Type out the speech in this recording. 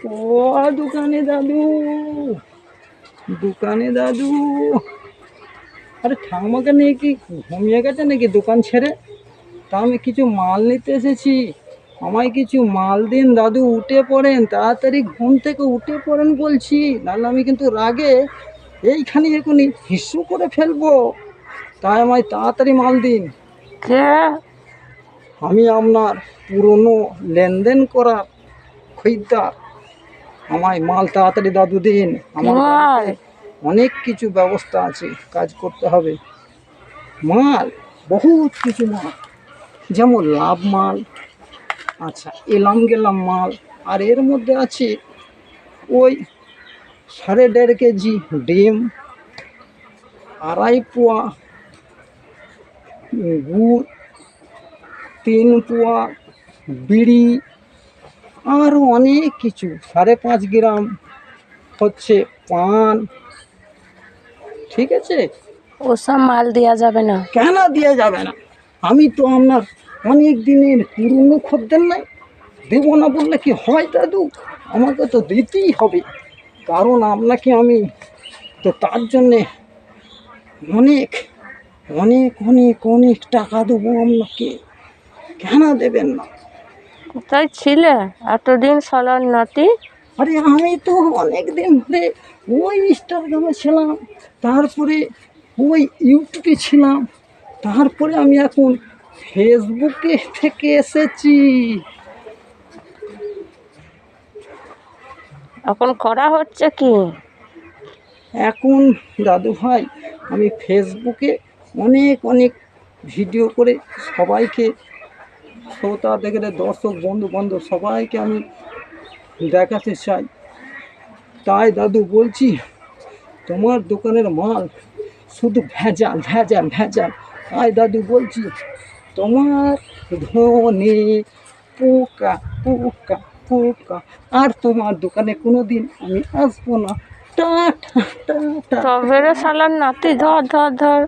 ও দোকানে দাদু, দোকানে দাদু। আরে ঠাকুমাকে নিয়ে কি ঘুমিয়ে গেছে নাকি দোকান ছেড়ে? তা আমি কিছু মাল নিতে এসেছি, আমায় কিছু মাল দিন দাদু। উঠে পড়েন তাড়াতাড়ি, ঘুম থেকে উঠে পড়েন বলছি, নাহলে আমি কিন্তু রাগে এইখানে এখনই হিস্সু করে ফেলবো। তাই আমায় তাড়াতাড়ি মাল দিন। কে? আমি আপনার পুরনো লেনদেন করা খরিদ্দার। আমায় মাল তাড়াতাড়ি দাদু দিন। আমার বাড়িতে অনেক কিছু ব্যবস্থা আছে, কাজ করতে হবে। মাল বহুত কিছু মাল, যেমন লাভ মাল, আচ্ছা এলাম গেলাম মাল, আর এর মধ্যে আছে ওই 1.5 কেজি ডিম, 2.5 পোয়া গুড়, 3 পোয়া বিড়ি, আরও অনেক কিছু, 5.5 গ্রাম হচ্ছে পান। ঠিক আছে? ওসব মাল দেওয়া যাবে না। কেন দেওয়া যাবে না? আমি তো আপনার অনেক দিনের পুরনো খদ্দের নাই, দেবো না বললে কি হয় দাদু? আমাকে তো দিতেই হবে, কারণ আপনাকে আমি তো তার জন্যে অনেক অনেক অনেক অনেক টাকা দেবো আপনাকে। কেন দেবেন না? কোথায় ছিলে এতদিন শালার নাতি? আরে আমি তো অনেক দিন ধরে ওই ইনস্টাগ্রামে ছিলাম, তারপরে ওই ইউটিউবে ছিলাম, তারপরে আমি এখন ফেসবুকে থেকে এসেছি। এখন করা হচ্ছে কি? এখন দাদু ভাই আমি ফেসবুকে অনেক অনেক ভিডিও করে সবাইকে, শ্রোতা দেখে দর্শক বন্ধু বান্ধব সবাইকে আমি দেখাতে চাই। তাই দাদু বলছি, তোমার দোকানের মাল শুধু ভেজাল ভেজাল ভেজাল। তাই দাদু বলছি, তোমার ধনে পোকা পোকা পোকা, আর তোমার দোকানে কোনো দিন আমি আসবো না। Tata tata. তবে রে শালার নাতি, ধর ধর ধর।